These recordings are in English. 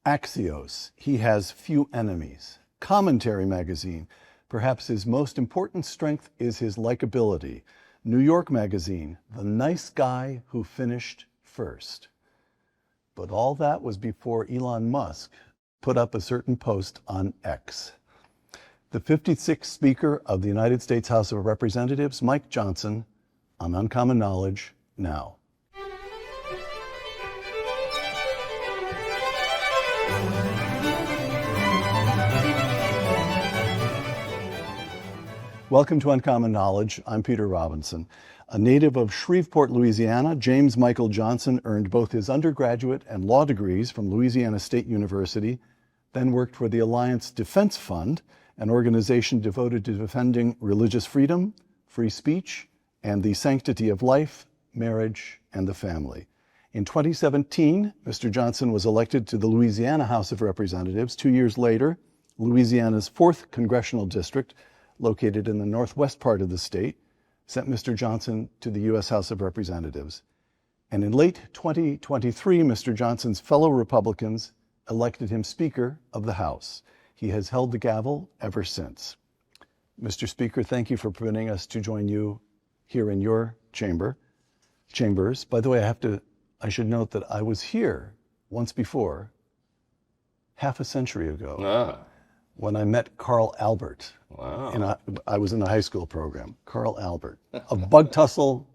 Axios, he has few enemies. Commentary magazine, perhaps his most important strength is his likability. New York magazine, the nice guy who finished first. But all that was before Elon Musk put up a certain post on X. The 56th Speaker of the United States House of Representatives, Mike Johnson, on Uncommon Knowledge now. Welcome to Uncommon Knowledge. I'm Peter Robinson. A native of Shreveport, Louisiana, James Michael Johnson earned both his undergraduate and law degrees from Louisiana State University, then worked for the Alliance Defense Fund, an organization devoted to defending religious freedom, free speech, and the sanctity of life, marriage, and the family. In 2017, Mr. Johnson was elected to the Louisiana House of Representatives. 2 years later, Louisiana's 4th Congressional District, located in the northwest part of the state, sent Mr. Johnson to the U.S. House of Representatives. And in late 2023, Mr. Johnson's fellow Republicans elected him Speaker of the House. He has held the gavel ever since. Mr. Speaker, thank you for permitting us to join you here in your chambers. By the way, I should note that I was here once before, half a century ago, when I met Carl Albert. Wow. I was in a high school program. Carl Albert of Bug Tussle,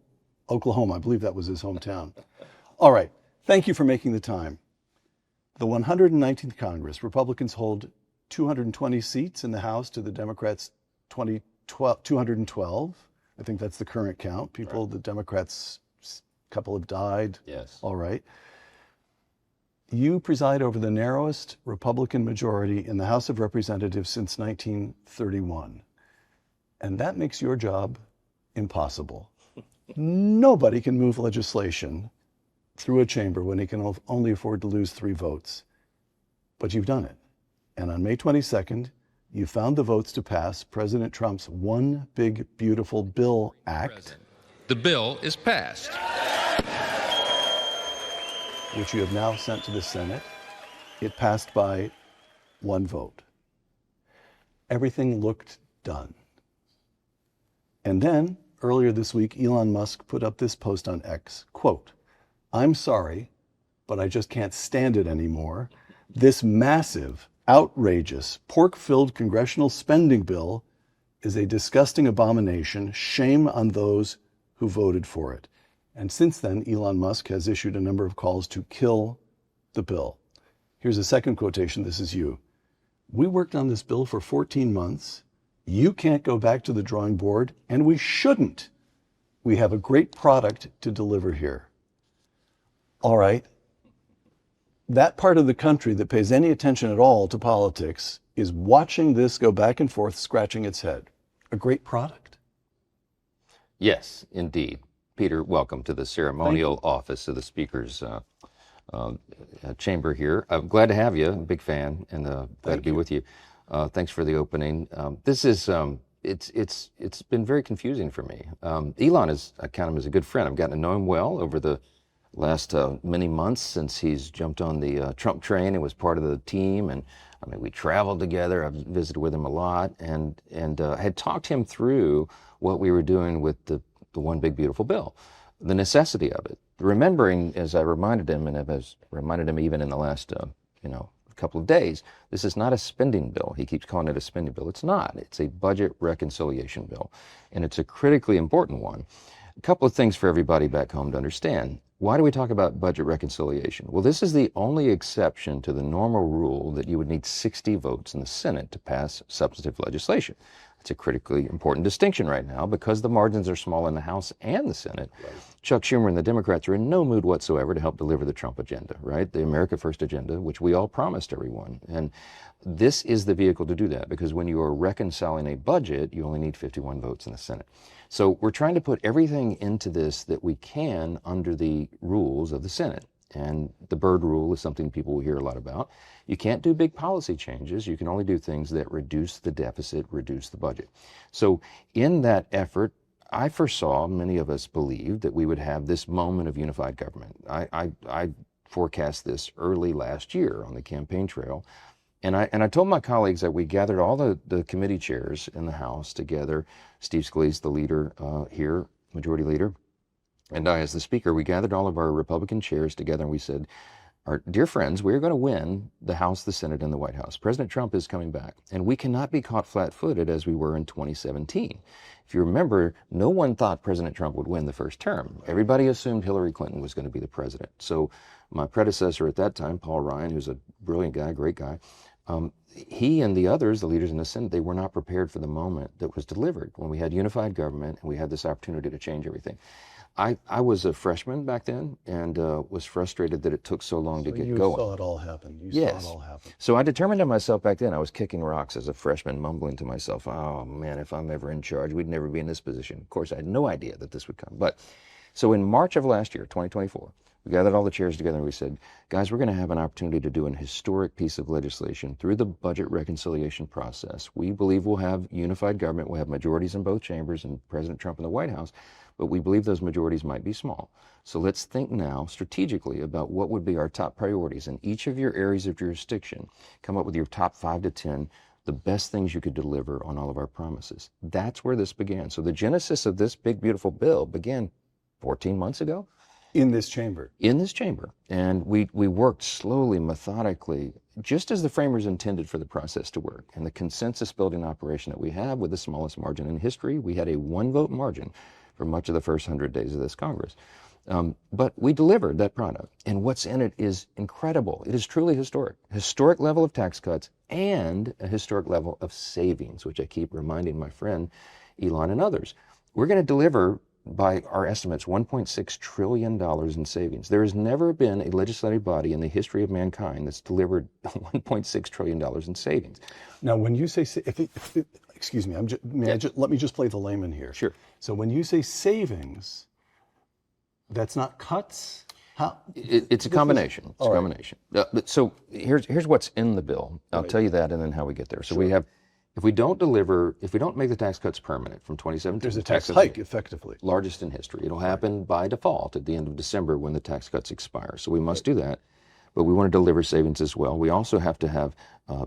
Oklahoma. I believe that was his hometown. All right. Thank you for making the time. The 119th Congress, Republicans hold 220 seats in the House to the Democrats' 212. I think that's the current count. Right. The Democrats, a couple have died. Yes. All right. You preside over the narrowest Republican majority in the House of Representatives since 1931. And that makes your job impossible. Nobody can move legislation through a chamber when he can only afford to lose 3 votes. But you've done it. And on May 22nd, you found the votes to pass President Trump's One Big Beautiful Bill Act. The bill is passed, which you have now sent to the Senate. It passed by 1 vote. Everything looked done. And then, earlier this week, Elon Musk put up this post on X, quote, "I'm sorry, but I just can't stand it anymore. This massive, outrageous, pork-filled congressional spending bill is a disgusting abomination. Shame on those who voted for it." And since then, Elon Musk has issued a number of calls to kill the bill. Here's a second quotation. This is you. "We worked on this bill for 14 months. You can't go back to the drawing board, and we shouldn't. We have a great product to deliver here." All right. That part of the country that pays any attention at all to politics is watching this go back and forth, scratching its head. A great product. Yes, indeed. Peter, welcome to the ceremonial office of the Speaker's chamber here. I'm glad to have you. I'm a big fan, and glad to be with you. Thanks for the opening. This is it's been very confusing for me. Elon I count him as a good friend. I've gotten to know him well over the last many months since he's jumped on the Trump train and was part of the team. And I mean, we traveled together. I've visited with him a lot, and had talked him through what we were doing with the One Big Beautiful Bill, the necessity of it. Remembering, as I reminded him, and I've reminded him even in the last couple of days, this is not a spending bill. He keeps calling it a spending bill. It's not. It's a budget reconciliation bill, and it's a critically important one. A couple of things for everybody back home to understand. Why do we talk about budget reconciliation? Well, this is the only exception to the normal rule that you would need 60 votes in the Senate to pass substantive legislation. It's a critically important distinction right now because the margins are small in the House and the Senate. Right. Chuck Schumer and the Democrats are in no mood whatsoever to help deliver the Trump agenda, right? The America First agenda, which we all promised everyone. And this is the vehicle to do that, because when you are reconciling a budget, you only need 51 votes in the Senate. So we're trying to put everything into this that we can under the rules of the Senate. And the Byrd rule is something people will hear a lot about. You can't do big policy changes. You can only do things that reduce the deficit, reduce the budget. So in that effort, I foresaw, many of us believed, that we would have this moment of unified government. I forecast this early last year on the campaign trail. And I told my colleagues that we gathered all the committee chairs in the House together, Steve Scalise, the leader here, majority leader, and I as the speaker. We gathered all of our Republican chairs together and we said, our dear friends, we're going to win the House, the Senate, and the White House. President Trump is coming back, and we cannot be caught flat-footed as we were in 2017. If you remember, no one thought President Trump would win the first term. Everybody assumed Hillary Clinton was going to be the president. So my predecessor at that time, Paul Ryan, who's a brilliant guy, great guy, he and the others, the leaders in the Senate, they were not prepared for the moment that was delivered when we had unified government and we had this opportunity to change everything. I was a freshman back then and was frustrated that it took so long to get going. You saw it all happen. You Yes. saw it all happen. So I determined to myself back then, I was kicking rocks as a freshman, mumbling to myself, oh man, if I'm ever in charge, we'd never be in this position. Of course, I had no idea that this would come. But so in March of last year, 2024, we gathered all the chairs together and we said, guys, we're going to have an opportunity to do an historic piece of legislation through the budget reconciliation process. We believe we'll have unified government. We'll have majorities in both chambers and President Trump in the White House. But we believe those majorities might be small. So let's think now strategically about what would be our top priorities in each of your areas of jurisdiction. Come up with your top 5 to 10, the best things you could deliver on all of our promises. That's where this began. So the genesis of this big, beautiful bill began 14 months ago. In this chamber. In this chamber. And we worked slowly, methodically, just as the framers intended for the process to work. And the consensus building operation that we have with the smallest margin in history, we had a 1-vote margin for much of the first 100 days of this Congress. But we delivered that product. And what's in it is incredible. It is truly historic. Historic level of tax cuts and a historic level of savings, which I keep reminding my friend Elon and others. We're going to deliver, by our estimates, $1.6 trillion in savings. There has never been a legislative body in the history of mankind that's delivered $1.6 trillion in savings. Now, when you say, excuse me, let me just play the layman here. Sure. So when you say savings, that's not cuts? How? It's a combination. It's a combination. But so here's what's in the bill. I'll tell you that and then how we get there. So we have, if we don't make the tax cuts permanent from 2017. There's a tax hike, effectively. Largest in history. It'll happen by default at the end of December when the tax cuts expire. So we must do that. But we want to deliver savings as well. We also have to have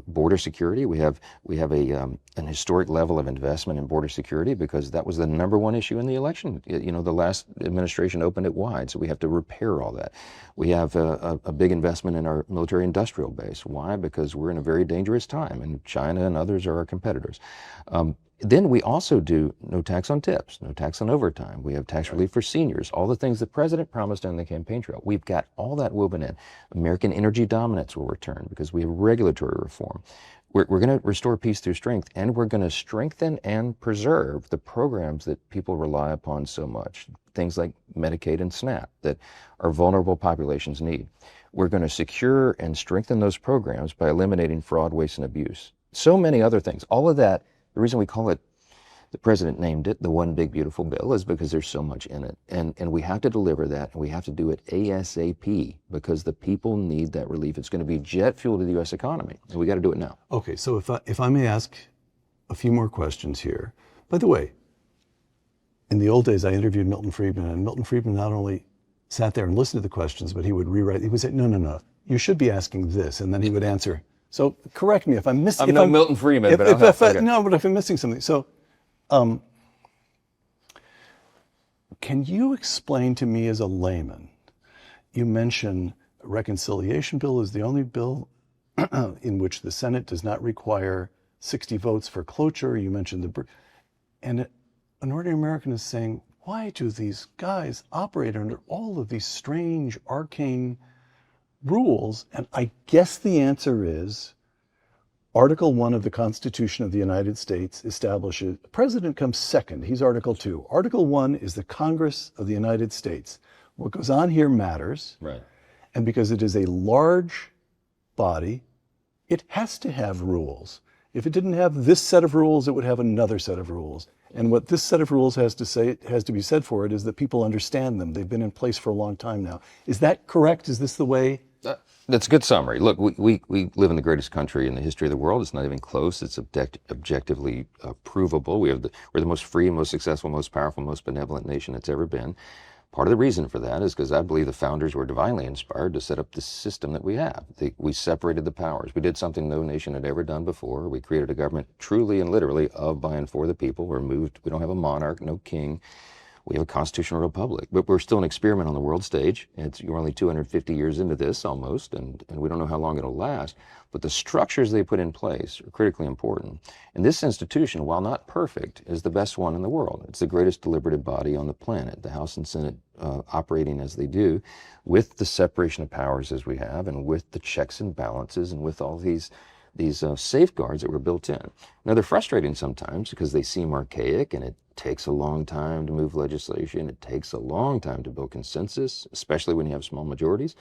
border security. We have an historic level of investment in border security because that was the #1 issue in the election. You know, the last administration opened it wide, so we have to repair all that. We have a big investment in our military industrial base. Why? Because we're in a very dangerous time, and China and others are our competitors. Then we also do no tax on tips, no tax on overtime. We have tax relief for seniors, all the things the president promised on the campaign trail. We've got all that woven in. American energy dominance will return because we have regulatory reform. We're going to restore peace through strength, and we're going to strengthen and preserve the programs that people rely upon so much, things like Medicaid and SNAP that our vulnerable populations need. We're going to secure and strengthen those programs by eliminating fraud, waste, and abuse. So many other things. All of that. The reason we call it, the president named it, the One Big Beautiful Bill, is because there's so much in it. And we have to deliver that, and we have to do it ASAP because the people need that relief. It's going to be jet fuel to the U.S. economy, and we got to do it now. Okay, so if I may ask a few more questions here. By the way, in the old days, I interviewed Milton Friedman, and Milton Friedman not only sat there and listened to the questions, but he would rewrite. He would say, no, you should be asking this, and then he would answer. So correct me if I'm missing. I'm no Milton Friedman, but okay. No, but if I'm missing something. So, can you explain to me as a layman? You mentioned a reconciliation bill is the only bill in which the Senate does not require 60 votes for cloture. You mentioned and an ordinary American is saying, why do these guys operate under all of these strange, arcane rules? And I guess the answer is Article 1 of the Constitution of the United States establishes, the president comes second, he's Article 2. Article 1 is the Congress of the United States. What goes on here matters. Right. And because it is a large body, it has to have rules. If it didn't have this set of rules, it would have another set of rules. And what this set of rules has to be said for it is that people understand them. They've been in place for a long time now. Is that correct? Is this the way? That's a good summary. Look, we live in the greatest country in the history of the world. It's not even close. It's objectively provable. We're the most free, most successful, most powerful, most benevolent nation that's ever been. Part of the reason for that is because I believe the founders were divinely inspired to set up the system that we have. We separated the powers. We did something no nation had ever done before. We created a government truly and literally of, by, and for the people. We don't have a monarch, no king. We have a constitutional republic, but we're still an experiment on the world stage. You're only 250 years into this almost, and we don't know how long it'll last. But the structures they put in place are critically important. And this institution, while not perfect, is the best one in the world. It's the greatest deliberative body on the planet. The House and Senate operating as they do, with the separation of powers as we have, and with the checks and balances, and with all these safeguards that were built in. Now, they're frustrating sometimes because they seem archaic, and it takes a long time to move legislation. It takes a long time to build consensus, especially when you have small majorities.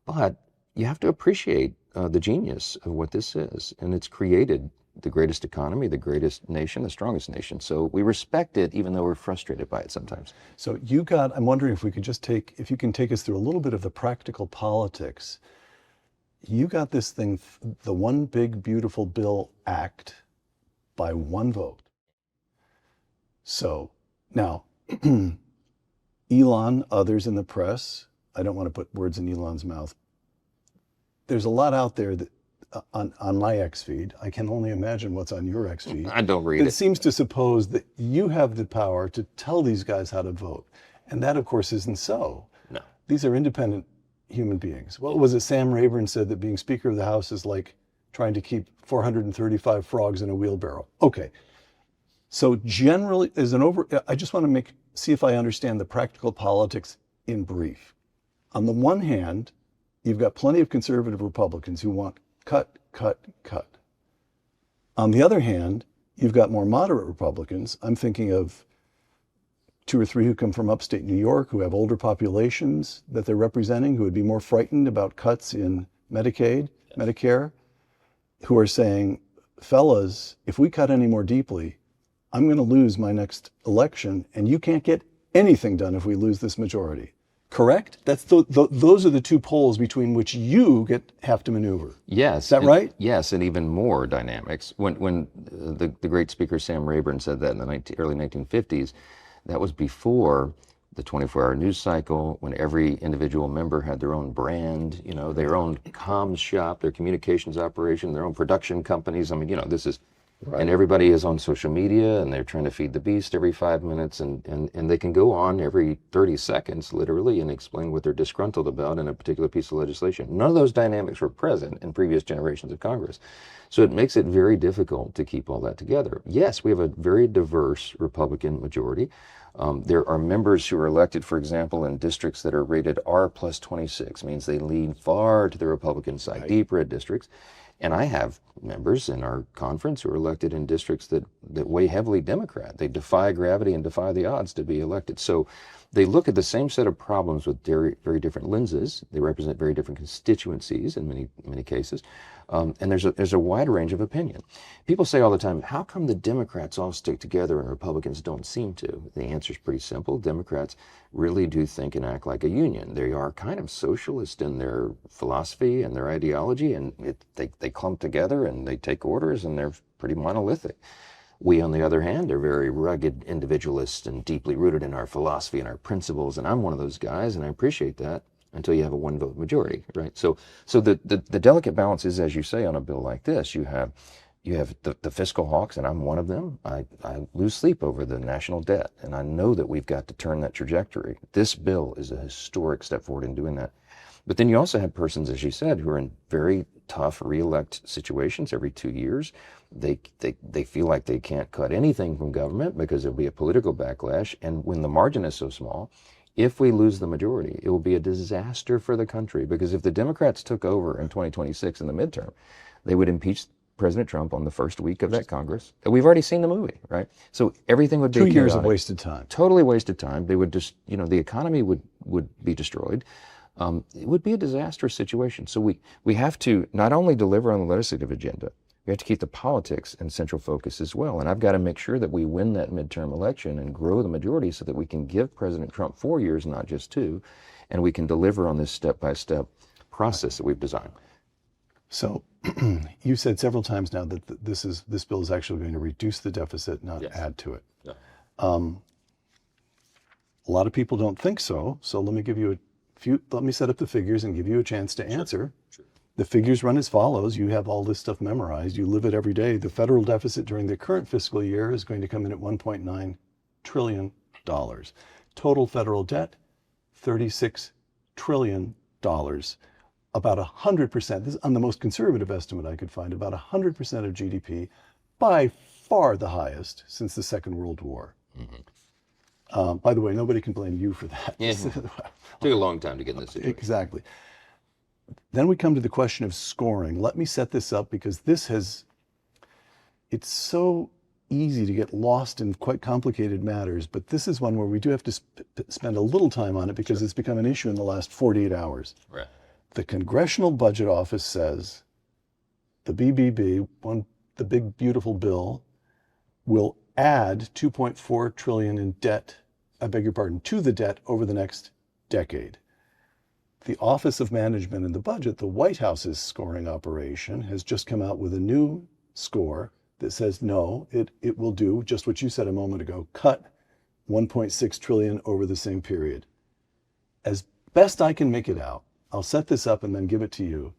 But you have to appreciate the genius of what this is. And it's created the greatest economy, the greatest nation, the strongest nation. So we respect it, even though we're frustrated by it sometimes. So I'm wondering if if you can take us through a little bit of the practical politics. You got this thing, the One Big Beautiful Bill Act, by one vote. So now, Elon, others in the press, I don't want to put words in Elon's mouth. There's a lot out there that on my X feed. I can only imagine what's on your X feed. I don't read it. It seems to suppose that you have the power to tell these guys how to vote. And that, of course, isn't so. No. These are independent human beings. What was it Sam Rayburn said, that being Speaker of the House is like trying to keep 435 frogs in a wheelbarrow? Okay. So generally, I just want to see if I understand the practical politics in brief. On the one hand, you've got plenty of conservative Republicans who want cut, cut, cut. On the other hand, you've got more moderate Republicans. I'm thinking of 2 or 3 who come from upstate New York, who have older populations that they're representing, who would be more frightened about cuts in Medicaid, Medicare, who are saying, fellas, if we cut any more deeply, I'm going to lose my next election, and you can't get anything done if we lose this majority. Correct? Those are the 2 poles between which you have to maneuver. Yes. Is that right? Yes, and even more dynamics. When the great speaker Sam Rayburn said that in the early 1950s, that was before the 24-hour news cycle, when every individual member had their own brand, their own comms shop, their communications operation, their own production companies. I mean, this is, right. And everybody is on social media, and they're trying to feed the beast every 5 minutes, and they can go on every 30 seconds, literally, and explain what they're disgruntled about in a particular piece of legislation. None of those dynamics were present in previous generations of Congress. So it makes it very difficult to keep all that together. Yes, we have a very diverse Republican majority. There are members who are elected, for example, in districts that are rated R plus 26, means they lean far to the Republican side, right. Deep red districts. And I have members in our conference who are elected in districts that weigh heavily Democrat. They defy gravity and defy the odds to be elected. So they look at the same set of problems with very, very different lenses. They represent very different constituencies in many cases. And there's a wide range of opinion. People say all the time, how come the Democrats all stick together and Republicans don't seem to? The answer is pretty simple. Democrats really do think and act like a union. They are kind of socialist in their philosophy and their ideology, and they clump together and they take orders, and they're pretty monolithic. We, on the other hand, are very rugged individualists and deeply rooted in our philosophy and our principles, and I'm one of those guys, and I appreciate that until you have a 1-vote majority, right? So the delicate balance is, as you say, on a bill like this, you have the fiscal hawks, and I'm one of them. I lose sleep over the national debt, and I know that we've got to turn that trajectory. This bill is a historic step forward in doing that. But then you also have persons, as you said, who are in very tough re-elect situations every 2 years. They feel like they can't cut anything from government because there'll be a political backlash. And when the margin is so small, if we lose the majority, it will be a disaster for the country, because if the Democrats took over in 2026 in the midterm, they would impeach President Trump on the first week of that Congress. We've already seen the movie, right? So everything would be 2 years of wasted time. Totally wasted time. They would just, the economy would be destroyed. It would be a disastrous situation. So we have to not only deliver on the legislative agenda, we have to keep the politics in central focus as well. And I've got to make sure that we win that midterm election and grow the majority so that we can give President Trump 4 years, not just 2, and we can deliver on this step-by-step process that we've designed. So you said several times now that this bill is actually going to reduce the deficit, not add to it. Yeah. A lot of people don't think so. So let me set up the figures and give you a chance to answer. Sure. The figures run as follows. You have all this stuff memorized. You live it every day. The federal deficit during the current fiscal year is going to come in at $1.9 trillion. Total federal debt, $36 trillion. About 100%, this is on the most conservative estimate I could find, about 100% of GDP, by far the highest since the Second World War. By the way, nobody can blame you for that. Yeah. Took a long time to get in this situation. Exactly. Then we come to the question of scoring. Let me set this up because it's so easy to get lost in quite complicated matters, but this is one where we do have to spend a little time on it because it's become an issue in the last 48 hours. Right. The Congressional Budget Office says the BBB, the big beautiful bill, will add $2.4 trillion in debt, to the debt over the next decade. The Office of Management and the Budget, the White House's scoring operation, has just come out with a new score that says no, it will do just what you said a moment ago, cut $1.6 trillion over the same period. As best I can make it out, I'll set this up and then give it to you.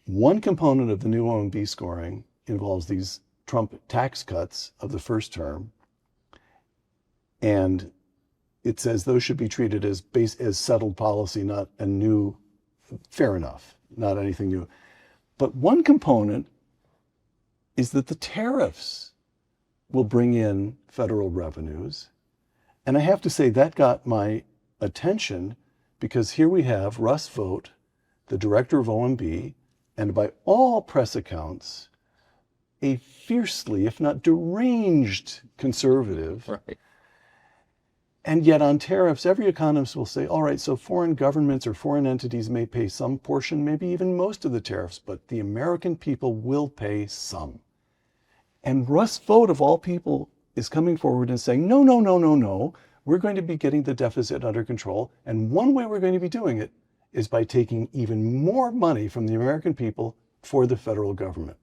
One component of the new OMB scoring involves these Trump tax cuts of the first term, and it says those should be treated as settled policy, not a new, fair enough, not anything new. But one component is that the tariffs will bring in federal revenues. And I have to say that got my attention because here we have Russ Vought, the director of OMB, and by all press accounts, a fiercely, if not deranged conservative. Right. And yet on tariffs, every economist will say, all right, so foreign governments or foreign entities may pay some portion, maybe even most of the tariffs, but the American people will pay some. And Russ Vought, of all people, is coming forward and saying, no, no, no, no, no. We're going to be getting the deficit under control. And one way we're going to be doing it is by taking even more money from the American people for the federal government.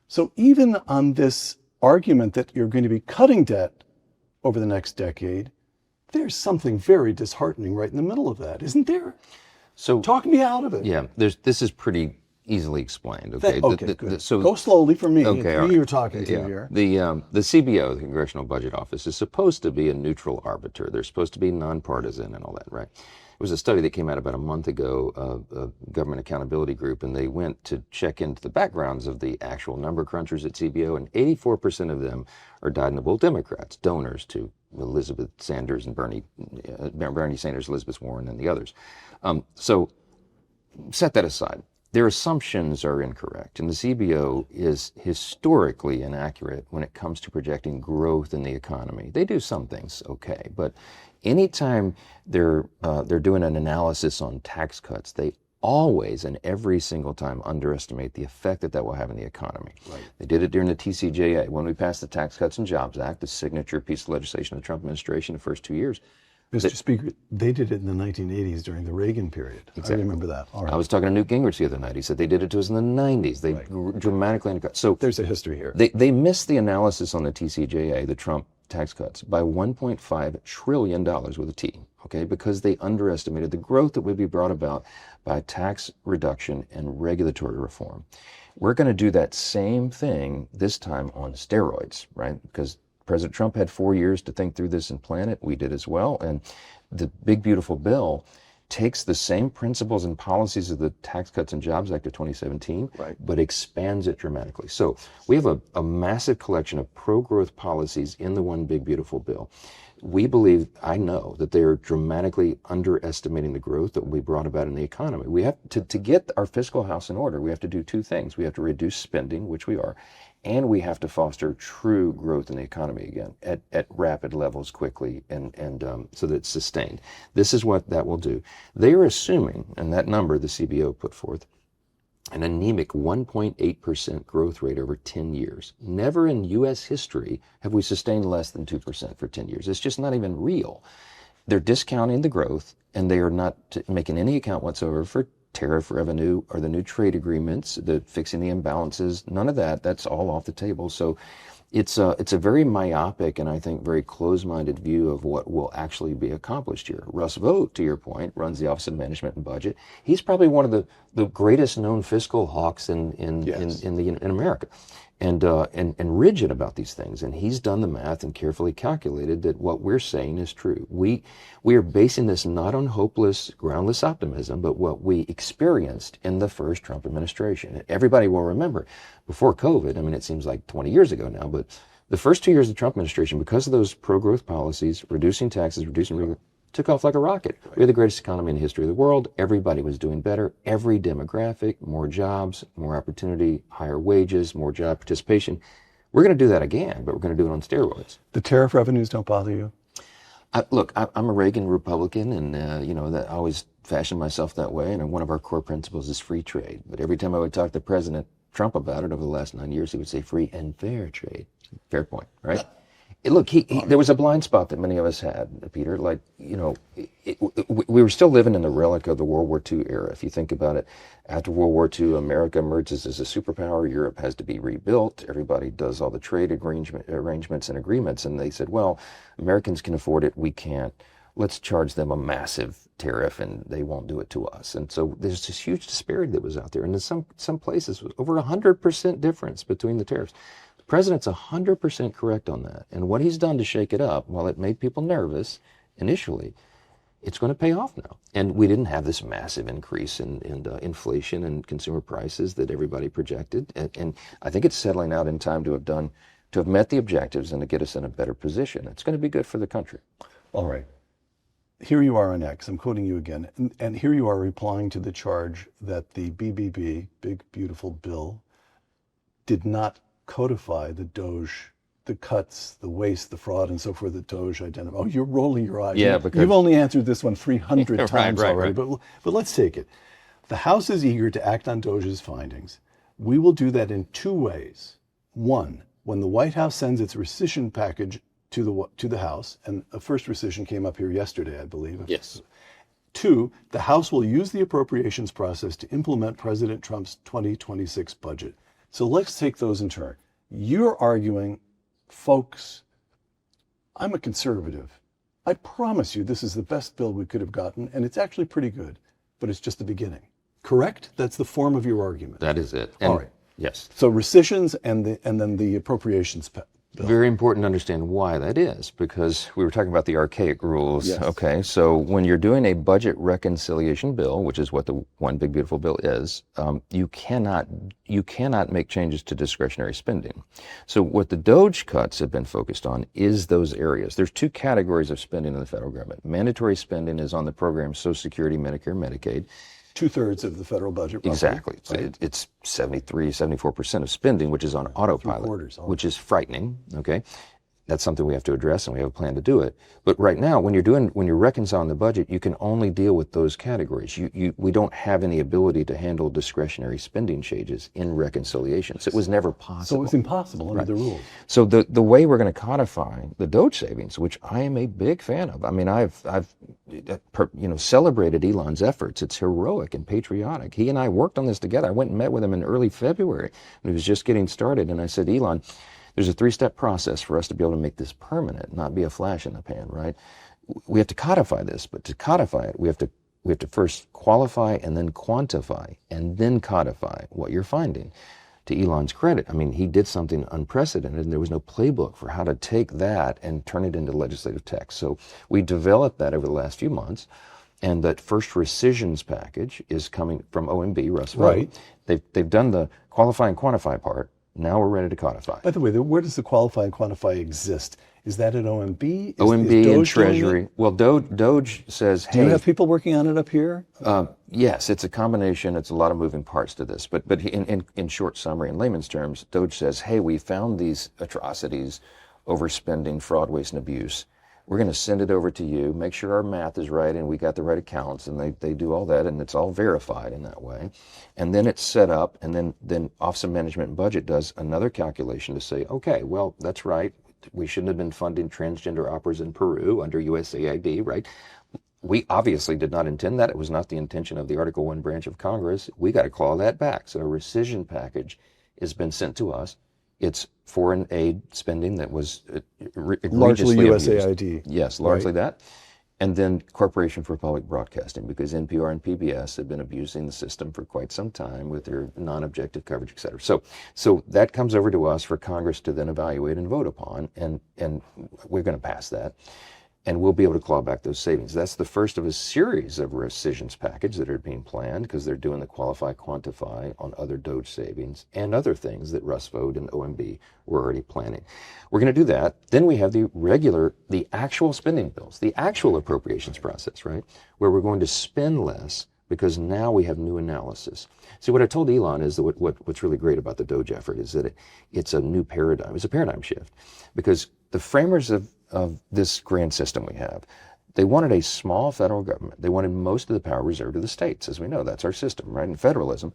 So even on this argument that you're going to be cutting debt over the next decade, there's something very disheartening right in the middle of that, isn't there? So talk me out of it. Yeah, this is pretty easily explained. Okay, good. So go slowly for me. Okay, right. You're talking to here. The CBO, the Congressional Budget Office, is supposed to be a neutral arbiter. They're supposed to be nonpartisan and all that, right? It was a study that came out about a month ago, a government accountability group, and they went to check into the backgrounds of the actual number crunchers at CBO, and 84% of them are dyed-in-the-wool Democrats, donors to Elizabeth Sanders and Bernie Sanders, Elizabeth Warren, and the others. So set that aside. Their assumptions are incorrect, and the CBO is historically inaccurate when it comes to projecting growth in the economy. They do some things okay, but anytime they're doing an analysis on tax cuts, they always and every single time underestimate the effect that will have in the economy. Right. They did it during the TCJA. When we passed the Tax Cuts and Jobs Act, the signature piece of legislation of the Trump administration the first 2 years. Mr. Speaker, they did it in the 1980s during the Reagan period. Exactly. I remember that. All right. I was talking to Newt Gingrich the other night. He said they did it to us in the 90s. They dramatically undercut. So there's a history here. They missed the analysis on the TCJA, the Trump tax cuts, by $1.5 trillion with a T, okay, because they underestimated the growth that would be brought about by tax reduction and regulatory reform. We're going to do that same thing this time on steroids, right? Because President Trump had 4 years to think through this and plan it. We did as well. And the big, beautiful bill takes the same principles and policies of the Tax Cuts and Jobs Act of 2017, but expands it dramatically. So we have a massive collection of pro-growth policies in the one big, beautiful bill. We believe, I know, that they are dramatically underestimating the growth that will be brought about in the economy. We have to get our fiscal house in order, we have to do two things. We have to reduce spending, which we are, and we have to foster true growth in the economy again at rapid levels quickly and so that it's sustained. This is what that will do. They are assuming, and that number the CBO put forth, an anemic 1.8% growth rate over 10 years. Never in U.S. history have we sustained less than 2% for 10 years. It's just not even real. They're discounting the growth, and they are not making any account whatsoever for tariff revenue or the new trade agreements, the fixing the imbalances, none of that. That's all off the table. So it's a very myopic and I think very close-minded view of what will actually be accomplished here. Russ Vought, to your point, runs the Office of Management and Budget. He's probably one of the greatest known fiscal hawks in America, and rigid about these things. And he's done the math and carefully calculated that what we're saying is true. We are basing this not on hopeless, groundless optimism, but what we experienced in the first Trump administration. Everybody will remember, before COVID, I mean, it seems like 20 years ago now, but the first 2 years of the Trump administration, because of those pro-growth policies, reducing taxes, reducing took off like a rocket. Right. We're the greatest economy in the history of the world. Everybody was doing better. Every demographic, more jobs, more opportunity, higher wages, more job participation. We're going to do that again, but we're going to do it on steroids. The tariff revenues don't bother you? Look, I'm a Reagan Republican, and that I always fashioned myself that way. And one of our core principles is free trade. But every time I would talk to President Trump about it over the last 9 years, he would say free and fair trade. Fair point, right? Look, there was a blind spot that many of us had, Peter. Like, we were still living in the relic of the World War II era. If you think about it, after World War II, America emerges as a superpower. Europe has to be rebuilt. Everybody does all the trade arrangements and agreements. And they said, well, Americans can afford it. We can't. Let's charge them a massive tariff, and they won't do it to us. And so there's this huge disparity that was out there. And in some places, over 100% difference between the tariffs. The president's 100% correct on that. And what he's done to shake it up, while it made people nervous initially, it's going to pay off now. And we didn't have this massive increase in inflation and consumer prices that everybody projected. And I think it's settling out in time to have met the objectives and to get us in a better position. It's going to be good for the country. All right. Here you are on X, I'm quoting you again, and here you are replying to the charge that the BBB, Big Beautiful Bill, did not codify the Doge, the cuts, the waste, the fraud, and so forth that Doge identified. Oh, you're rolling your eyes. Yeah, because you've only answered this one 300 times right, already, right. But let's take it. The House is eager to act on Doge's findings. We will do that in two ways. One, when the White House sends its rescission package to the House, and a first rescission came up here yesterday, I believe. Yes. Two, the House will use the appropriations process to implement President Trump's 2026 budget. So let's take those in turn. You're arguing, folks, I'm a conservative. I promise you this is the best bill we could have gotten, and it's actually pretty good, but it's just the beginning. Correct? That's the form of your argument. That is it. All right. Yes. So rescissions and then the appropriations bill. Very important to understand why that is, because we were talking about the archaic rules. Yes. Okay, so when you're doing a budget reconciliation bill, which is what the One Big Beautiful Bill is, you cannot make changes to discretionary spending. So what the Doge cuts have been focused on is those areas. There's two categories of spending in the federal government. Mandatory spending is on the programs Social Security, Medicare, Medicaid. 2/3 of the federal budget. Roughly. Exactly. Right. It's 74% of spending, which is on autopilot, which is frightening. Okay. That's something we have to address, and we have a plan to do it. But right now, when you're reconciling the budget, you can only deal with those categories. We don't have any ability to handle discretionary spending changes in reconciliations. It was never possible. So it was impossible under the rules. So the way we're going to codify the Doge savings, which I am a big fan of. I mean, I've celebrated Elon's efforts. It's heroic and patriotic. He and I worked on this together. I went and met with him in early February when he was just getting started, and I said, Elon, there's a 3-step process for us to be able to make this permanent, not be a flash in the pan, right? We have to codify this, but to codify it, we have to first qualify and then quantify and then codify what you're finding. To Elon's credit, I mean, he did something unprecedented, and there was no playbook for how to take that and turn it into legislative text. So we developed that over the last few months, and that first rescissions package is coming from OMB, Russ Vought. Right. They've done the qualify and quantify part. Now we're ready to codify. By the way, where does the qualify and quantify exist? Is that at OMB? OMB and Treasury. Well, Doge says, hey. Do you have people working on it up here? Yes, it's a combination. It's a lot of moving parts to this. But in short summary, in layman's terms, Doge says, hey, we found these atrocities, overspending, fraud, waste, and abuse. We're going to send it over to you, make sure our math is right and we got the right accounts, and they do all that, and it's all verified in that way. And then it's set up, and then Office of Management and Budget does another calculation to say, okay, well, that's right. We shouldn't have been funding transgender operas in Peru under USAID, right? We obviously did not intend that. It was not the intention of the Article 1 branch of Congress. We got to claw that back. So a rescission package has been sent to us. It's foreign aid spending that was Largely egregiously abused. USAID. Yes, largely right? that. And then Corporation for Public Broadcasting, because NPR and PBS have been abusing the system for quite some time with their non-objective coverage, et cetera. So that comes over to us for Congress to then evaluate and vote upon, and we're going to pass that. And we'll be able to claw back those savings. That's the first of a series of rescissions package that are being planned, because they're doing the qualify, quantify on other DOGE savings and other things that Russ Vought and OMB were already planning. We're going to do that. Then we have the actual spending bills, the actual appropriations process, right? Where we're going to spend less because now we have new analysis. See, what I told Elon is that what's really great about the DOGE effort is that it's a new paradigm. It's a paradigm shift, because the framers of this grand system we have, they wanted a small federal government. They wanted most of the power reserved to the states. As we know, that's our system, right, in federalism.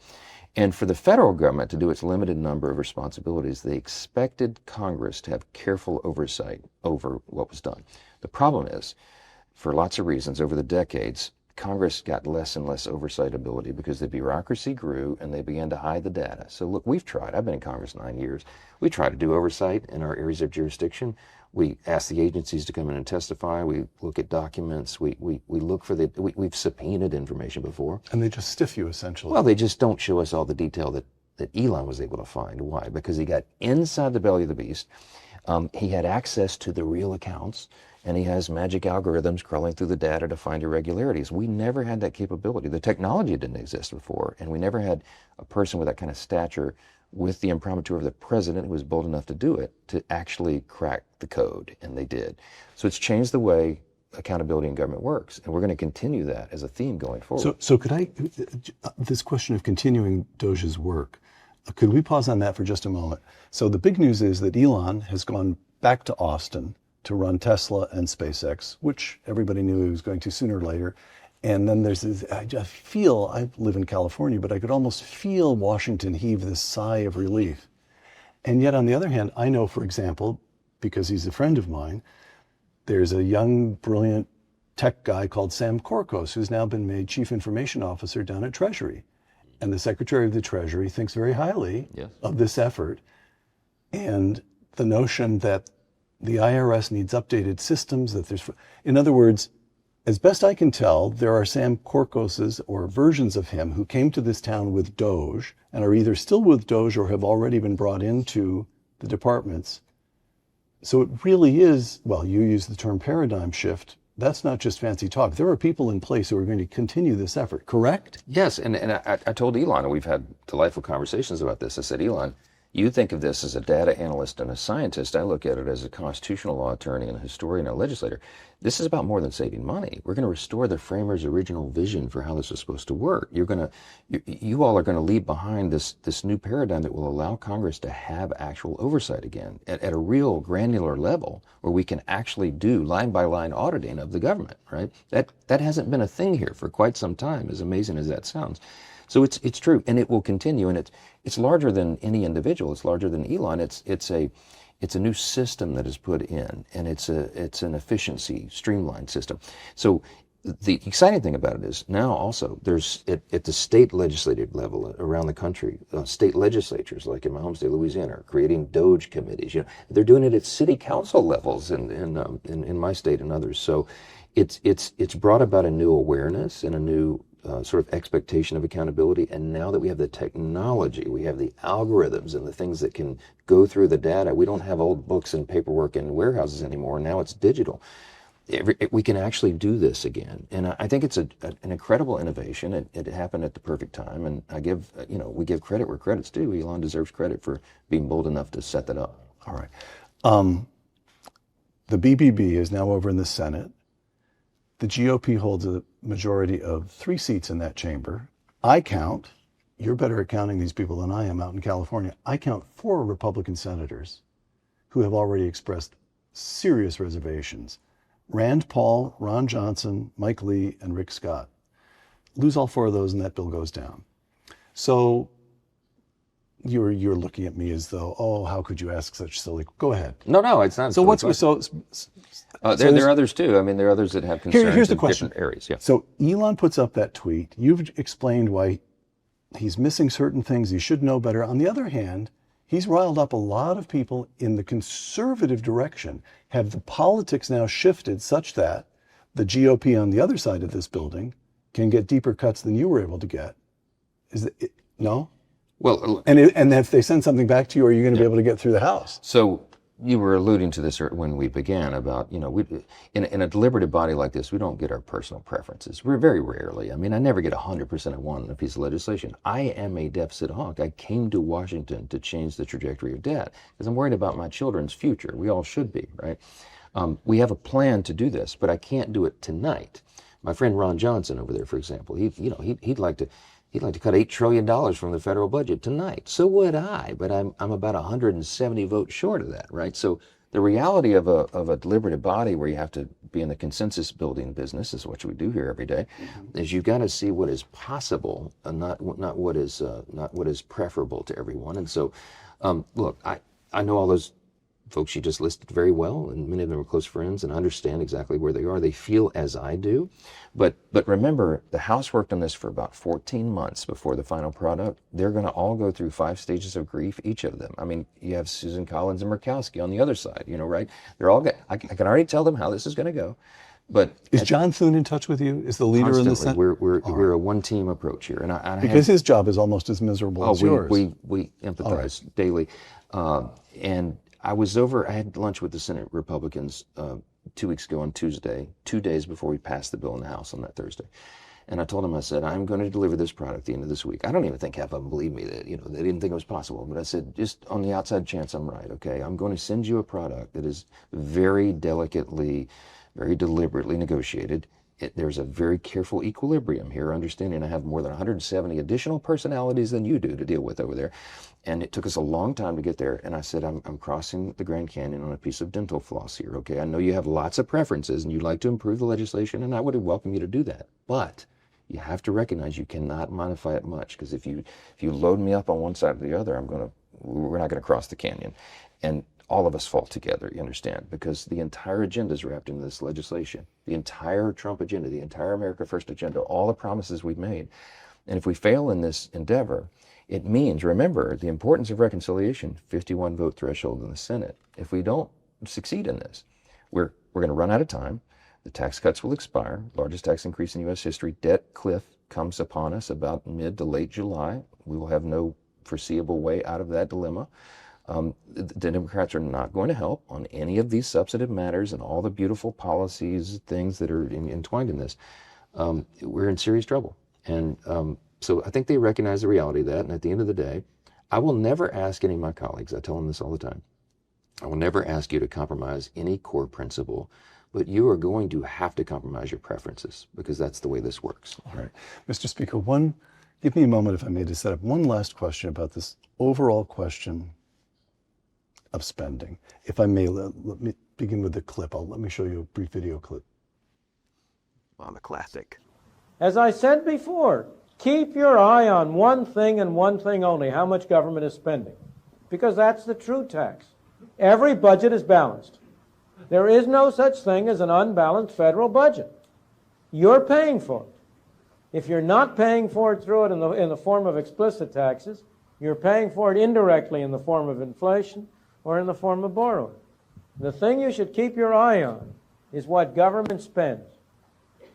And for the federal government to do its limited number of responsibilities, they expected Congress to have careful oversight over what was done. The problem is, for lots of reasons, over the decades, Congress got less and less oversight ability because the bureaucracy grew and they began to hide the data. So look, we've tried. I've been in Congress 9 years. We try to do oversight in our areas of jurisdiction. We ask the agencies to come in and testify. We look at documents. We look for we've subpoenaed information before. And they just stiff you, essentially. Well, they just don't show us all the detail that Elon was able to find. Why? Because he got inside the belly of the beast. He had access to the real accounts, and he has magic algorithms crawling through the data to find irregularities. We never had that capability. The technology didn't exist before, and we never had a person with that kind of stature with the imprimatur of the president who was bold enough to do it, to actually crack the code, and they did. So it's changed the way accountability in government works, and we're going to continue that as a theme going forward. So could I, this question of continuing DOGE's work, could we pause on that for just a moment? So the big news is that Elon has gone back to Austin to run Tesla and SpaceX, which everybody knew he was going to sooner or later. And then there's this, I live in California, but I could almost feel Washington heave this sigh of relief. And yet on the other hand, I know, for example, because he's a friend of mine, there's a young, brilliant tech guy called Sam Korkos, who's now been made Chief Information Officer down at Treasury. And the Secretary of the Treasury thinks very highly of this effort. And the notion that the IRS needs updated systems, in other words, as best I can tell, there are Sam Korkoses or versions of him who came to this town with DOGE and are either still with DOGE or have already been brought into the departments. So it really is, well, you use the term paradigm shift. That's not just fancy talk. There are people in place who are going to continue this effort, correct? Yes, and I told Elon, and we've had delightful conversations about this. I said, Elon, you think of this as a data analyst and a scientist. I look at it as a constitutional law attorney and a historian and a legislator. This is about more than saving money. We're going to restore the framers' original vision for how this is supposed to work. You all are going to leave behind this new paradigm that will allow Congress to have actual oversight again at a real granular level, where we can actually do line by line auditing of the government, right? That hasn't been a thing here for quite some time, as amazing as that sounds. So it's true, and it will continue, and it's larger than any individual. It's larger than Elon. It's a new system that is put in, and it's an efficiency, streamlined system. So the exciting thing about it is now also there's at the state legislative level around the country, state legislatures like in my home state Louisiana are creating DOGE committees. You know, they're doing it at city council levels in my state and others. So it's brought about a new awareness and a new sort of expectation of accountability. And now that we have the technology, we have the algorithms and the things that can go through the data. We don't have old books and paperwork in warehouses anymore. Now it's digital. We can actually do this again. And I think it's an incredible innovation. It happened at the perfect time. And we give credit where credit's due. Elon deserves credit for being bold enough to set that up. All right. The BBB is now over in the Senate. The GOP holds a majority of 3 seats in that chamber. I count, you're better at counting these people than I am out in California, I count 4 Republican senators who have already expressed serious reservations. Rand Paul, Ron Johnson, Mike Lee, and Rick Scott. Lose all 4 of those and that bill goes down. So you're looking at me as though, oh, how could you ask such silly? Go ahead. No, it's not. So there are others too. I mean, there are others that have concerns here's the in question. different areas. Yeah. So Elon puts up that tweet. You've explained why he's missing certain things. He should know better. On the other hand, He's riled up a lot of people in the conservative direction. Have the politics now shifted such that the GOP on the other side of this building can get deeper cuts than you were able to get? No? Well, And if they send something back to you, are you going to be able to get through the House? so you were alluding to this when we began about, in a deliberative body like this, we don't get our personal preferences. We're very rarely. I mean, I never get 100% I want in a piece of legislation. I am a deficit hawk. I came to Washington to change the trajectory of debt because I'm worried about my children's future. We all should be, right? We have a plan to do this, but I can't do it tonight. My friend Ron Johnson over there, for example, he'd like to cut $8 trillion from the federal budget tonight. So would I, but I'm about 170 votes short of that, right? So the reality of a deliberative body where you have to be in the consensus building business, is what we do here every day, is you've got to see what is possible and not what is preferable to everyone. And so, look, I know all those folks you just listed very well, and many of them are close friends and understand exactly where they are. They feel as I do. But remember, the House worked on this for about 14 months before the final product. They're going to all go through 5 stages of grief, each of them. I mean, you have Susan Collins and Murkowski on the other side, right? They're all I can already tell them how this is going to go. But is John Thune in touch with you? Is the leader in the Senate? We're a one-team approach here, because his job is almost as miserable as yours. We empathize daily, and I had lunch with the Senate Republicans 2 weeks ago on Tuesday, 2 days before we passed the bill in the House on that Thursday. And I told them, I said, I'm going to deliver this product at the end of this week. I don't even think half of them believed me that, they didn't think it was possible. But I said, just on the outside chance I'm right, okay, I'm going to send you a product that is very delicately, very deliberately negotiated. There's a very careful equilibrium here, understanding I have more than 170 additional personalities than you do to deal with over there. And it took us a long time to get there. And I said, I'm crossing the Grand Canyon on a piece of dental floss here, okay? I know you have lots of preferences and you'd like to improve the legislation, and I would welcome you to do that. But you have to recognize you cannot modify it much, because if you load me up on one side or the other, we're not going to cross the canyon. And all of us fall together, you understand, because the entire agenda is wrapped into this legislation. The entire Trump agenda, the entire America First agenda, all the promises we've made. And if we fail in this endeavor, it means, remember, the importance of reconciliation, 51 vote threshold in the Senate. If we don't succeed in this, we're going to run out of time. The tax cuts will expire, largest tax increase in U.S. history. Debt cliff comes upon us about mid to late July. We will have no foreseeable way out of that dilemma. The Democrats are not going to help on any of these substantive matters and all the beautiful policies, things that are entwined in this. We're in serious trouble. And so I think they recognize the reality of that. And at the end of the day, I will never ask any of my colleagues, I tell them this all the time, I will never ask you to compromise any core principle, but you are going to have to compromise your preferences, because that's the way this works. All right. Mr. Speaker, give me a moment, if I may, to set up one last question about this overall question of spending. If I may, let me begin with the clip. Let me show you a brief video clip. On the classic. As I said before, keep your eye on one thing and one thing only: how much government is spending. Because that's the true tax. Every budget is balanced. There is no such thing as an unbalanced federal budget. You're paying for it. If you're not paying for it through it in the form of explicit taxes, you're paying for it indirectly in the form of inflation or in the form of borrowing. The thing you should keep your eye on is what government spends.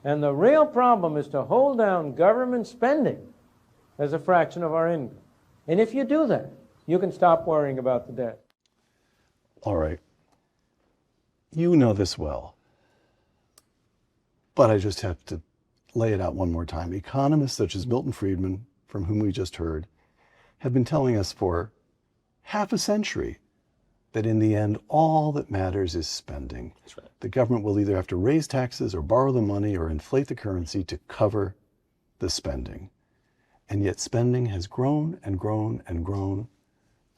And the real problem is to hold down government spending as a fraction of our income. And if you do that, you can stop worrying about the debt. All right. You know this well, but I just have to lay it out one more time. Economists such as Milton Friedman, from whom we just heard, have been telling us for half a century that in the end, all that matters is spending. That's right. The government will either have to raise taxes or borrow the money or inflate the currency to cover the spending. And yet spending has grown and grown and grown.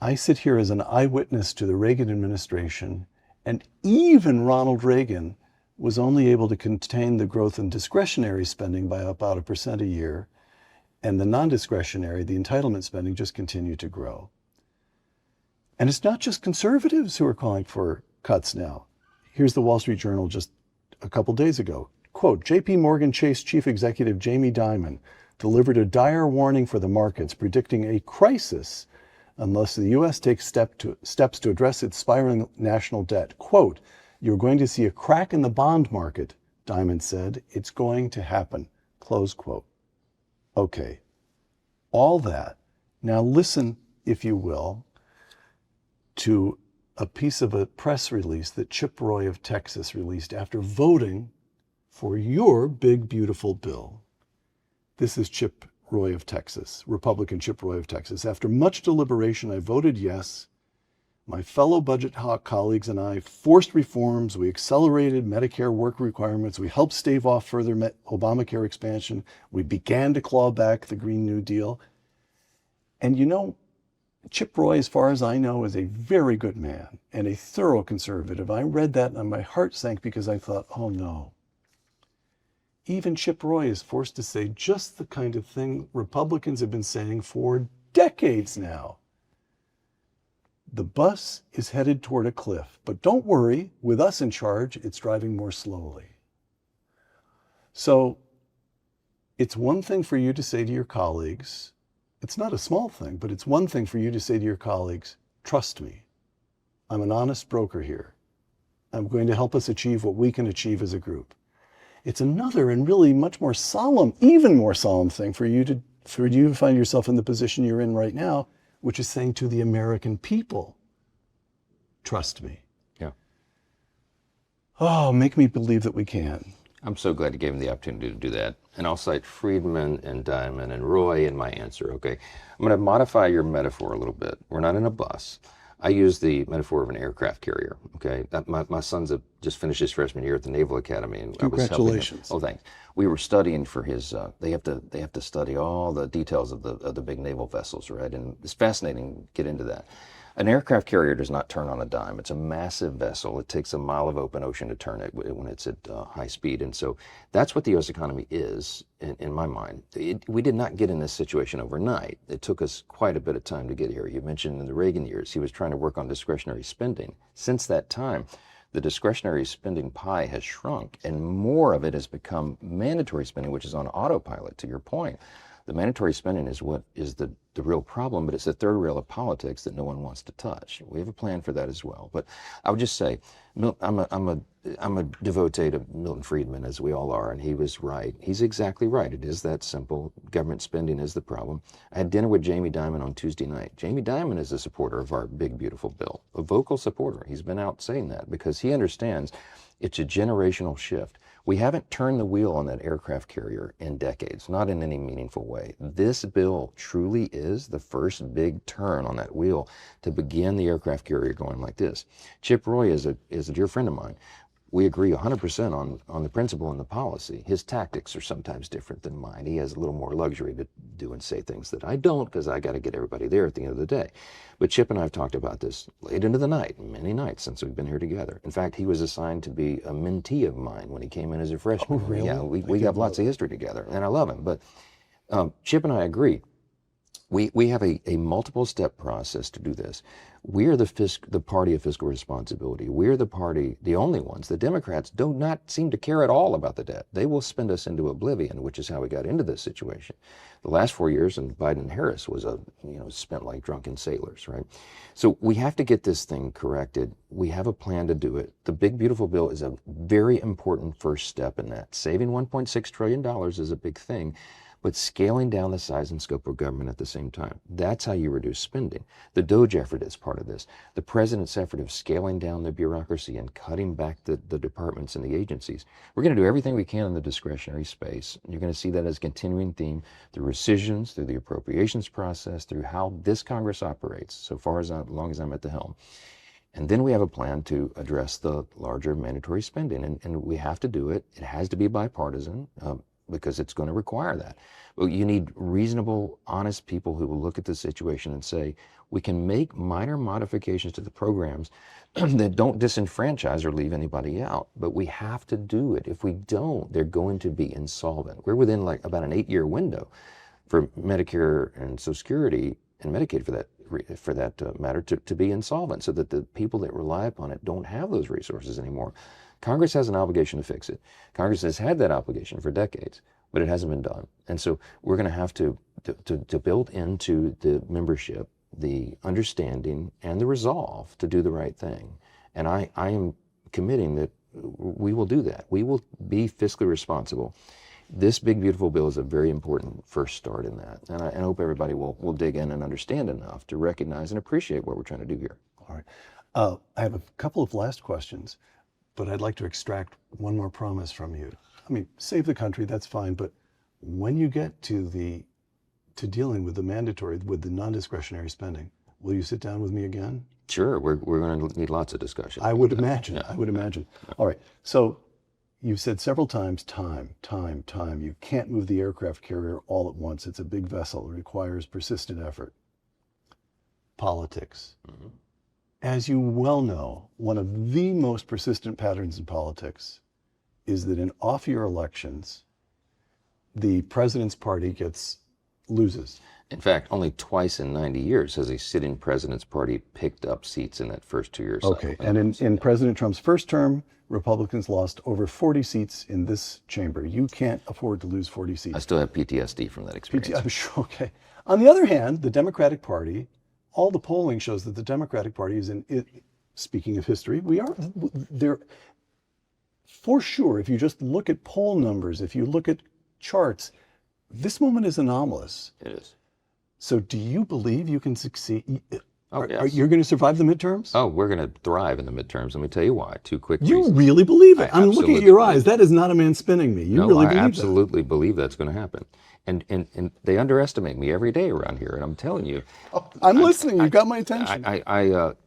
I sit here as an eyewitness to the Reagan administration, and even Ronald Reagan was only able to contain the growth in discretionary spending by about 1% a year, and the non-discretionary, the entitlement spending, just continued to grow. And it's not just conservatives who are calling for cuts now. Here's the Wall Street Journal just a couple days ago. Quote, JP Morgan Chase Chief Executive Jamie Dimon delivered a dire warning for the markets, predicting a crisis unless the U.S. takes steps to address its spiraling national debt. Quote, you're going to see a crack in the bond market, Diamond said. It's going to happen. Close quote. Okay, all that. Now listen, if you will, to a piece of a press release that Chip Roy of Texas released after voting for your big, beautiful bill. This is Chip Roy of Texas, Republican Chip Roy of Texas. After much deliberation, I voted yes. My fellow budget hawk colleagues and I forced reforms. We accelerated Medicare work requirements. We helped stave off further Obamacare expansion. We began to claw back the Green New Deal. And you know, Chip Roy, as far as I know, is a very good man and a thorough conservative. I read that and my heart sank because I thought, oh no. Even Chip Roy is forced to say just the kind of thing Republicans have been saying for decades now. The bus is headed toward a cliff, but don't worry, with us in charge, it's driving more slowly. So it's one thing for you to say to your colleagues, it's not a small thing, but it's one thing for you to say to your colleagues, trust me, I'm an honest broker here. I'm going to help us achieve what we can achieve as a group. It's another and really much more solemn, even more solemn thing for you to find yourself in the position you're in right now, which is saying to the American people, trust me. Yeah. Oh, make me believe that we can. I'm so glad you gave me the opportunity to do that. And I'll cite Friedman and Diamond and Roy in my answer, okay? I'm going to modify your metaphor a little bit. We're not in a bus. I use the metaphor of an aircraft carrier, okay? My son's just finished his freshman year at the Naval Academy. And Congratulations. Oh, thanks. We were studying for his, they have to study all the details of the big naval vessels, right? And it's fascinating to get into that. An aircraft carrier does not turn on a dime. It's a massive vessel. It takes a mile of open ocean to turn it when it's at high speed. And so that's what the U.S. economy is, in my mind. We did not get in this situation overnight. It took us quite a bit of time to get here. You mentioned in the Reagan years, he was trying to work on discretionary spending. Since that time, the discretionary spending pie has shrunk, and more of it has become mandatory spending, which is on autopilot, to your point. The mandatory spending is what is the real problem, but it's the third rail of politics that no one wants to touch. We have a plan for that as well. But I would just say, I'm a devotee to Milton Friedman, as we all are, and he was right. He's exactly right. It is that simple. Government spending is the problem. I had dinner with Jamie Dimon on Tuesday night. Jamie Dimon is a supporter of our big, beautiful bill, a vocal supporter. He's been out saying that because he understands it's a generational shift. We haven't turned the wheel on that aircraft carrier in decades, not in any meaningful way. This bill truly is the first big turn on that wheel to begin the aircraft carrier going like this. Chip Roy is a dear friend of mine. We agree 100% on the principle and the policy. His tactics are sometimes different than mine. He has a little more luxury to do and say things that I don't, because I got to get everybody there at the end of the day. But Chip and I have talked about this late into the night, many nights since we've been here together. In fact, he was assigned to be a mentee of mine when he came in as a freshman. Oh, really? Yeah, we have lots of history together, and I love him. But Chip and I agree. We have a multiple step process to do this. We're the party of fiscal responsibility. We're the party, the only ones. The Democrats do not seem to care at all about the debt. They will spend us into oblivion, which is how we got into this situation. The last 4 years, and Biden and Harris was spent like drunken sailors, right? So we have to get this thing corrected. We have a plan to do it. The big, beautiful bill is a very important first step in that. Saving $1.6 trillion is a big thing, but scaling down the size and scope of government at the same time. That's how you reduce spending. The DOGE effort is part of this. The president's effort of scaling down the bureaucracy and cutting back the departments and the agencies. We're going to do everything we can in the discretionary space. You're going to see that as a continuing theme through rescissions, through the appropriations process, through how this Congress operates, so far as long as I'm at the helm. And then we have a plan to address the larger mandatory spending, and we have to do it. It has to be bipartisan. Because it's going to require that. But you need reasonable, honest people who will look at the situation and say, we can make minor modifications to the programs that don't disenfranchise or leave anybody out, but we have to do it. If we don't, they're going to be insolvent. We're within like about an 8-year window for Medicare and Social Security and Medicaid for that matter to be insolvent, so that the people that rely upon it don't have those resources anymore. Congress has an obligation to fix it. Congress has had that obligation for decades, but it hasn't been done. And so we're going to have to build into the membership the understanding and the resolve to do the right thing. And I am committing that we will do that. We will be fiscally responsible. This big, beautiful bill is a very important first start in that. And I hope everybody will dig in and understand enough to recognize and appreciate what we're trying to do here. All right. I have a couple of last questions, but I'd like to extract one more promise from you. I mean, save the country, that's fine, but when you get to dealing with the mandatory, with the non-discretionary spending, will you sit down with me again? Sure, we're going to need lots of discussion. I would imagine. Yeah. I would imagine. All right. So you've said several times, time. You can't move the aircraft carrier all at once. It's a big vessel. It requires persistent effort. Politics. Mm-hmm. As you well know, one of the most persistent patterns in politics is that in off-year elections, the president's party loses. In fact, only twice in 90 years has a sitting president's party picked up seats in that first 2 years. Okay, and in President Trump's first term, Republicans lost over 40 seats in this chamber. You can't afford to lose 40 seats. I still have PTSD from that experience. I'm sure, okay. On the other hand, the Democratic Party, all the polling shows that the Democratic Party is speaking of history, they're, for sure, if you just look at poll numbers, if you look at charts, this moment is anomalous. It is. So do you believe you can succeed? Yes. You're going to survive the midterms? Oh, we're going to thrive in the midterms. Let me tell you why. Two quick You reasons. really believe it? I'm looking at your absolutely eyes. That is not a man spinning me. You No, really I believe absolutely believe that's going to happen. And they underestimate me every day around here. And I'm telling you, that? I'm listening. You've got my attention.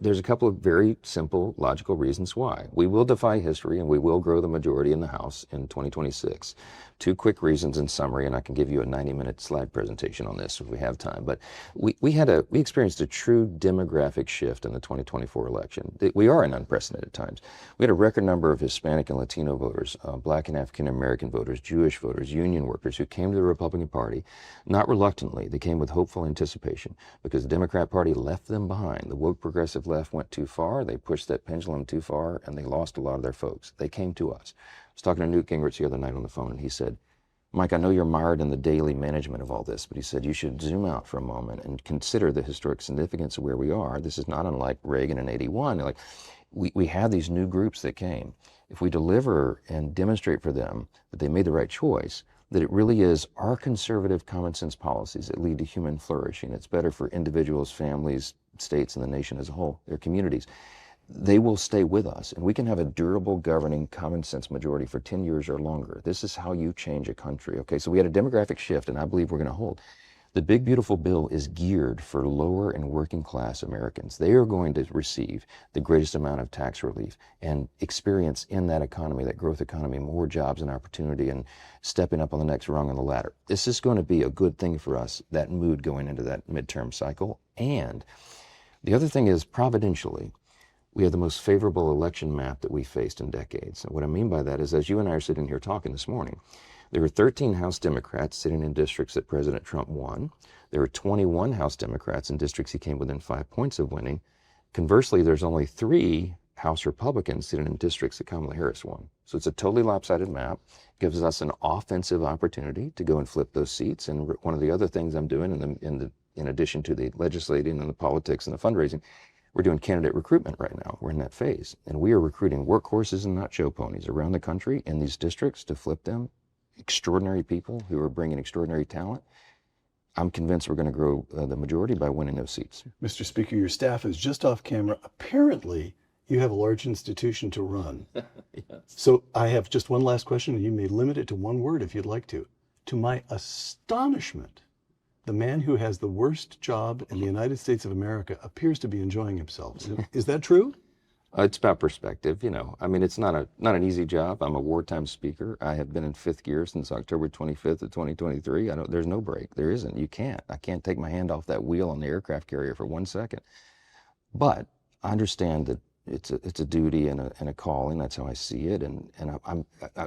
there's a couple of very simple, logical reasons why. We will defy history and we will grow the majority in the House in 2026. Two quick reasons in summary, and I can give you a 90-minute slide presentation on this if we have time. But we experienced a true demographic shift in the 2024 election. We are in unprecedented times. We had a record number of Hispanic and Latino voters, Black and African American voters, Jewish voters, union workers who came to the Republican Party, not reluctantly. They came with hopeful anticipation because the Democrat Party left them behind. The woke progressive left went too far. They pushed that pendulum too far, and they lost a lot of their folks. They came to us. I was talking to Newt Gingrich the other night on the phone, and he said, Mike, I know you're mired in the daily management of all this, but he said you should zoom out for a moment and consider the historic significance of where we are. This is not unlike Reagan in '81. Like, we have these new groups that came. If we deliver and demonstrate for them that they made the right choice, that it really is our conservative common sense policies that lead to human flourishing. It's better for individuals, families, states, and the nation as a whole, their communities. They will stay with us, and we can have a durable governing common sense majority for 10 years or longer. This is how you change a country. Okay, so we had a demographic shift, and I believe we're going to hold. The big beautiful bill is geared for lower and working class Americans. They are going to receive the greatest amount of tax relief and experience in that economy, that growth economy, more jobs and opportunity and stepping up on the next rung on the ladder. This is going to be a good thing for us, that mood going into that midterm cycle. And the other thing is, providentially, we have the most favorable election map that we faced in decades. And what I mean by that is, as you and I are sitting here talking this morning, there were 13 House Democrats sitting in districts that President Trump won. There were 21 House Democrats in districts he came within 5 points of winning. Conversely, there's only 3 House Republicans sitting in districts that Kamala Harris won. So it's a totally lopsided map. It gives us an offensive opportunity to go and flip those seats. And one of the other things I'm doing in addition to the legislating and the politics and the fundraising, we're doing candidate recruitment right now. We're in that phase. And we are recruiting workhorses and not show ponies around the country in these districts to flip them. Extraordinary people who are bringing extraordinary talent. I'm convinced we're going to grow the majority by winning those seats. Mr. Speaker, your staff is just off camera. Apparently, you have a large institution to run. Yes. So I have just one last question, and you may limit it to one word if you'd like to. To my astonishment, the man who has the worst job in the United States of America appears to be enjoying himself. Is that true? It's about perspective, you know. I mean, it's not an easy job. I'm a wartime speaker. I have been in 5th gear since October 25th of 2023. There's no break. There isn't. You can't. I can't take my hand off that wheel on the aircraft carrier for 1 second. But I understand that it's a duty and a calling. That's how I see it. And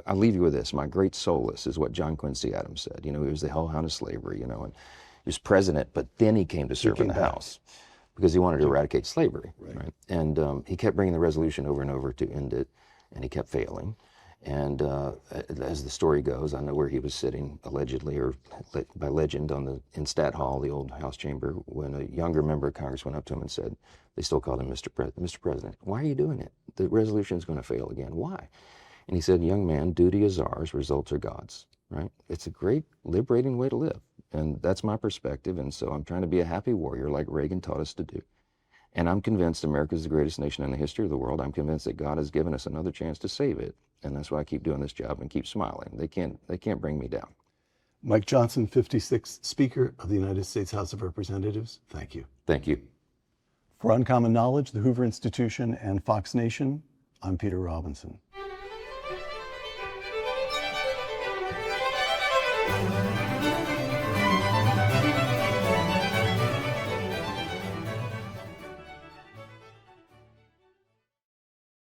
I'll leave you with this. My great solace is what John Quincy Adams said. You know, he was the hellhound of slavery, you know, and he was president, but then he came to serve in the House because he wanted to eradicate slavery, right? And he kept bringing the resolution over and over to end it, and he kept failing. And as the story goes, I know where he was sitting, allegedly, or by legend, in Stat Hall, the old House chamber, when a younger member of Congress went up to him and said, they still called him Mr. President, why are you doing it? The resolution is going to fail again. Why? And he said, young man, duty is ours, results are God's. Right? It's a great, liberating way to live. And that's my perspective. And so I'm trying to be a happy warrior like Reagan taught us to do. And I'm convinced America is the greatest nation in the history of the world. I'm convinced that God has given us another chance to save it. And that's why I keep doing this job and keep smiling. They can't bring me down. Mike Johnson, 56th Speaker of the United States House of Representatives, thank you. Thank you. For Uncommon Knowledge, the Hoover Institution, and Fox Nation, I'm Peter Robinson.